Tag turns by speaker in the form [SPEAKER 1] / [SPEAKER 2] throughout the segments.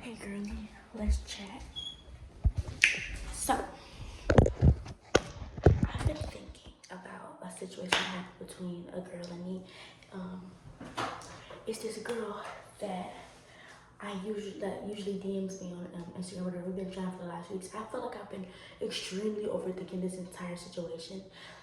[SPEAKER 1] Hey girlie, let's chat. So, I've been thinking about a situation that happened between a girl and me. Um, it's this girl that usually DMs me on Instagram or whatever. We've been trying for the last weeks. I feel like I've been extremely overthinking this entire situation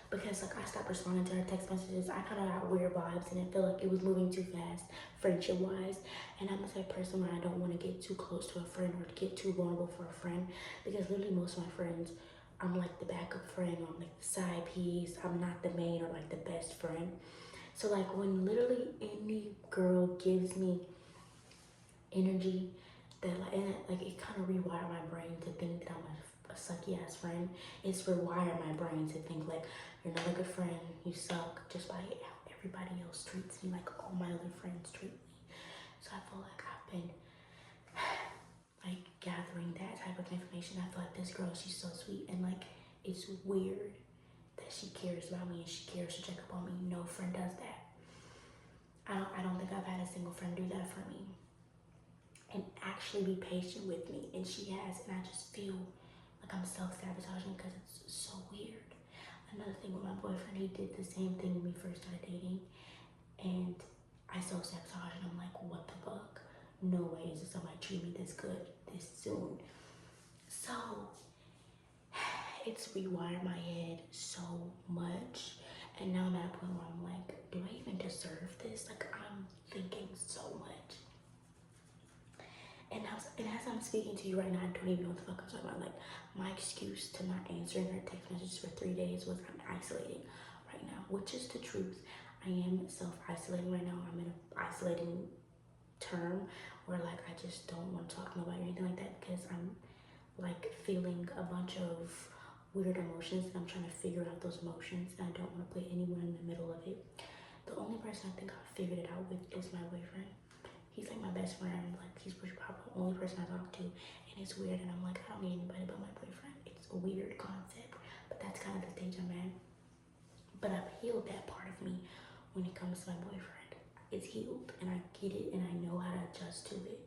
[SPEAKER 1] because like I stopped responding to her text messages. I kind of got weird vibes and I feel like it was moving too fast, friendship wise. And I'm the type of person where I don't want to get too close to a friend or get too vulnerable for a friend because literally most of my friends, I'm like the backup friend or I'm like the side piece. I'm not the main or like the best friend. So like when literally any girl gives me energy that like, and like it kind of rewired my brain to think that I'm a sucky ass friend. It's rewired my brain to think like you're not a good friend, you suck, just by how everybody else treats me, like all my other friends treat me. So I feel like I've been like gathering that type of information. I feel like this girl, she's so sweet and like it's weird that she cares about me and she cares to check up on me. No friend does that. I don't think I've had a single friend do that for me and actually be patient with me, and she has, and I just feel like I'm self-sabotaging because it's so weird. Another thing with my boyfriend, he did the same thing when we first started dating, and I self-sabotage and I'm like, what the fuck? No way is somebody treat me this good this soon. So it's rewired my head so much, and now I'm at a point where I'm like, do I even deserve this? Like I'm thinking so much. And as I'm speaking to you right now, I don't even know what the fuck I'm talking about. Like, my excuse to not answering her text messages for 3 days was I'm isolating right now, which is the truth. I am self-isolating right now. I'm in an isolating term where, like, I just don't want to talk to nobody or anything like that because I'm, like, feeling a bunch of weird emotions and I'm trying to figure out those emotions and I don't want to put anyone in the middle of it. The only person I think I figured it out with is my boyfriend. He's like my best friend. Like he's probably the only person I talk to, and it's weird. And I'm like, I don't need anybody but my boyfriend. It's a weird concept, but that's kind of the stage I'm at. But I've healed that part of me when it comes to my boyfriend. It's healed, and I get it, and I know how to adjust to it.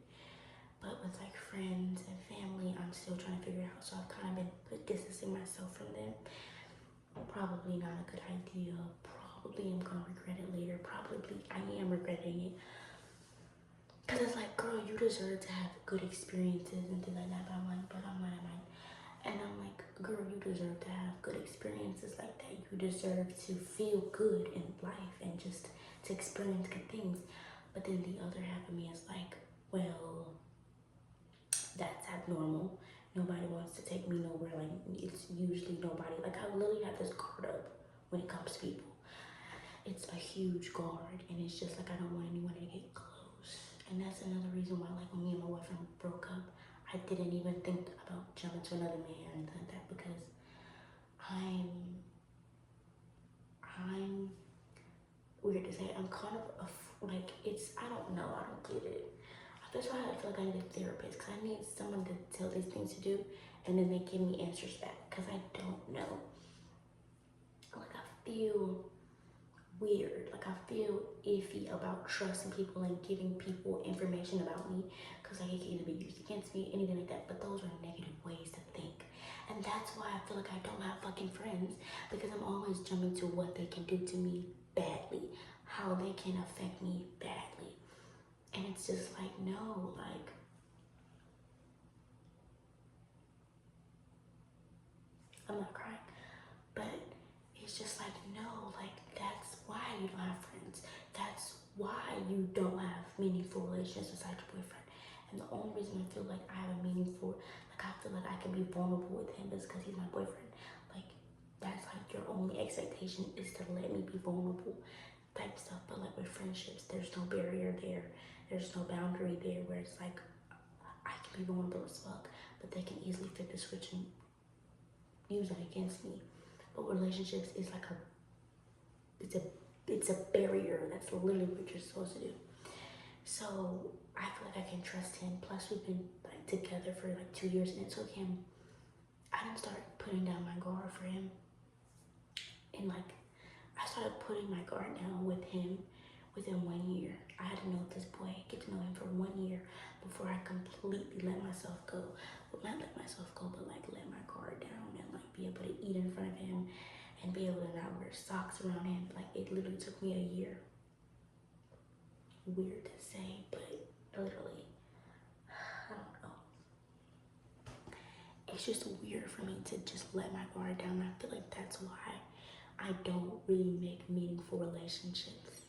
[SPEAKER 1] But with like friends and family, I'm still trying to figure it out. So I've kind of been distancing myself from them. Probably not a good idea. Probably I'm gonna regret it later. Probably I am regretting it. Cause it's like, girl, you deserve to have good experiences and things like that. But I'm not, and I'm like, girl, you deserve to have good experiences like that. You deserve to feel good in life and just to experience good things. But then the other half of me is like, well, that's abnormal. Nobody wants to take me nowhere. Like it's usually nobody. Like I literally have this guard up when it comes to people. It's a huge guard, and it's just like I don't want anyone to get close. And that's another reason why, like, when me and my boyfriend broke up, I didn't even think about jumping to another man or anything like that because I'm weird to say. I'm kind of like it's. I don't know. I don't get it. That's why I feel like I need a therapist because I need someone to tell these things to do, and then they give me answers back because I don't know. Like I feel weird. Like I feel iffy about trusting people and giving people information about me because like it can either be used against me, anything like that. But those are negative ways to think. And that's why I feel like I don't have fucking friends because I'm always jumping to what they can do to me badly, how they can affect me badly. And it's just like, no, like, I'm not crying, but it's just like, no, like, that's why you don't have friends. That's why you don't have meaningful relationships besides your boyfriend. And the only reason I feel like I have a meaningful, like, I feel like I can be vulnerable with him is because he's my boyfriend. Like, that's like your only expectation is to let me be vulnerable type stuff. But like with friendships, there's no barrier there. There's no boundary there where it's like, I can be vulnerable as fuck, but they can easily flip the switch and use that against me. But relationships is like it's a barrier. That's literally what you're supposed to do. So I feel like I can trust him. Plus we've been like together for like 2 years, and it took him. I didn't start putting down my guard for him, and like I started putting my guard down with him within 1 year. I had to know this boy, get to know him for 1 year before I completely let myself go. Well, not let myself go, but like let my guard down and like be able to eat in front of him and be able to not wear socks around him. Like it literally took me a year. Weird to say, but literally, I don't know. It's just weird for me to just let my guard down. I feel like that's why I don't really make meaningful relationships.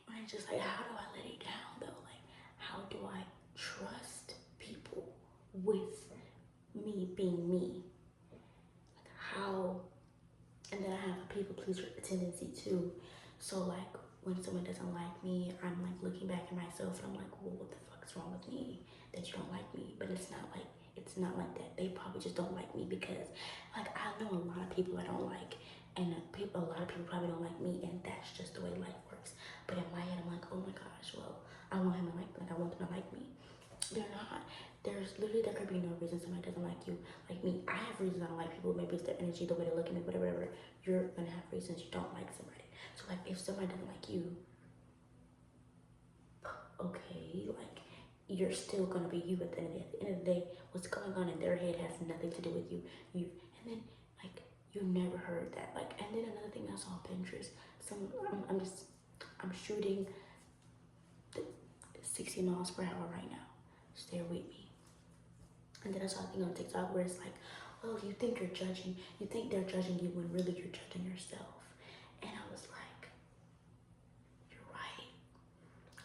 [SPEAKER 1] I just like, how do I let it down though? Like, how do I trust people with me being me? Like how, and then I have a people pleaser tendency too. So like when someone doesn't like me, I'm like looking back at myself and I'm like, well, what the fuck is wrong with me that you don't like me? But it's not like that. They probably just don't like me because like I know a lot of people I don't like, and a lot of people probably don't like me, and that's just the way life works. But in my head, I'm like, oh my gosh, well, I want him to like I want them to like me. They're not. There could be no reason somebody doesn't like you. Like me, I have reasons I don't like people. Maybe it's their energy, the way they look at me, whatever. You're gonna have reasons you don't like somebody. So like if somebody doesn't like you, okay, like you're still gonna be you at the end of the day. What's going on in their head has nothing to do with you. And then like you never heard that. Like, and then another thing that's on Pinterest. I'm shooting 60 miles per hour right now. Stay with me. And then I saw a thing on TikTok where it's like, oh, you think they're judging you when really you're judging yourself. And I was like, you're right.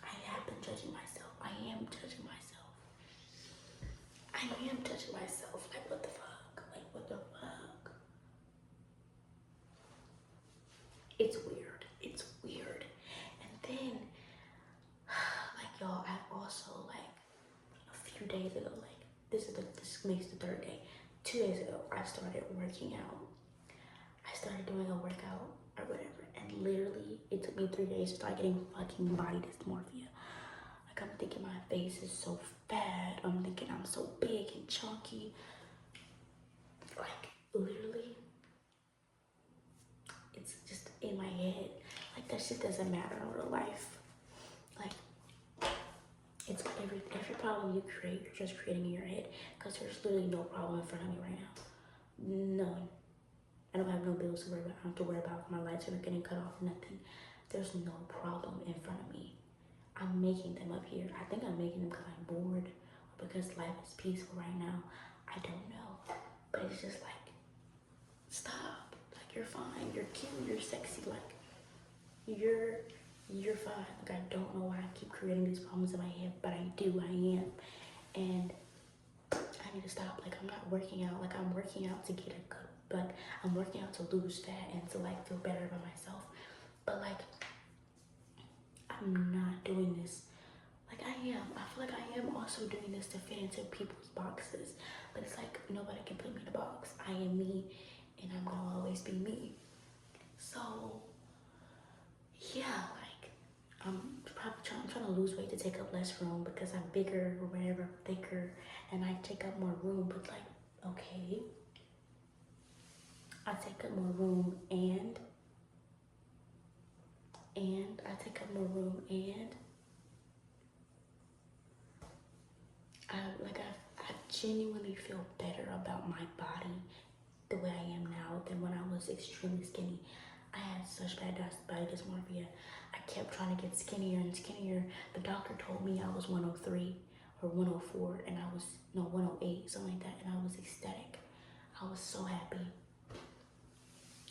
[SPEAKER 1] I have been judging myself. I am judging myself. Like, what the fuck? Like, what the fuck? It's weird. And then, like, y'all, I've also, like, a few days ago, like, this makes the third day. 2 days ago, I started working out. I started doing a workout or whatever, and literally, it took me 3 days to start getting fucking body dysmorphia. Like, I'm thinking my face is so fat. I'm thinking I'm so big and chunky. Like, literally, it's just in my head. Like, that shit doesn't matter in real life. Like, it's every problem you create, you're just creating in your head. Because there's literally no problem in front of me right now. None. I don't have no bills to worry about. I don't have to worry about my lights are getting cut off, nothing. There's no problem in front of me. I'm making them up here. I think I'm making them because I'm bored or because life is peaceful right now. I don't know. But it's just like, stop. Like, you're fine. You're cute. You're sexy. Like, you're fine. Like, I don't know why I keep creating these problems in my head, but I do. I am. And I need to stop. Like, I'm not working out. Like, I'm working out to get a good, but I'm working out to lose fat and to, like, feel better about myself. But, like, I'm not doing this. Like, I feel like I am also doing this to fit into people's boxes. But it's like, nobody can put me in a box. I am me, and I'm gonna always be me. So, yeah, like, I'm trying to lose weight to take up less room because I'm bigger or whatever, thicker, and I take up more room. But, like, okay, I take up more room and I take up more room and I genuinely feel better about my body the way I am now than when I was extremely skinny. I had such bad body dysmorphia. I kept trying to get skinnier and skinnier. The doctor told me I was 103 or 104 and 108, something like that, and I was ecstatic. I was so happy.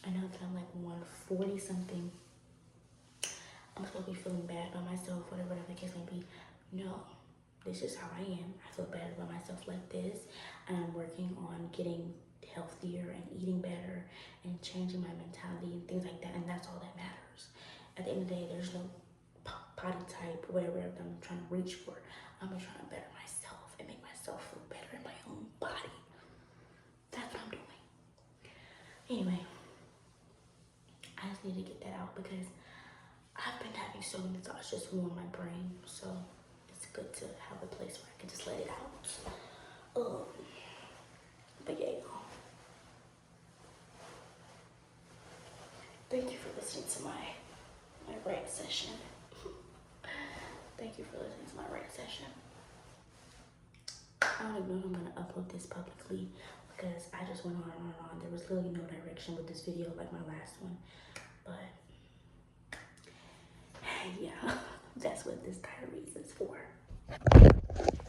[SPEAKER 1] I know that I'm like 140 something. I'm supposed to be feeling bad about myself, whatever the case may be. No, this is how I am. I feel bad about myself like this, and I'm working on getting healthier and eating better and changing my mentality and things like that, and that's all that matters. At the end of the day, there's no body type or whatever that I'm trying to reach for. I'm just trying to better myself and make myself feel better in my own body. That's what I'm doing. Anyway, I just need to get that out because I've been having so many thoughts just warm my brain, so it's good to have a place where I can just let it out. But yeah, y'all. Thank you for listening to my rant session. Thank you for listening to my rant session. I don't even know if I'm gonna upload this publicly because I just went on and on and on. There was literally no direction with this video like my last one. But yeah, that's what this diary is for.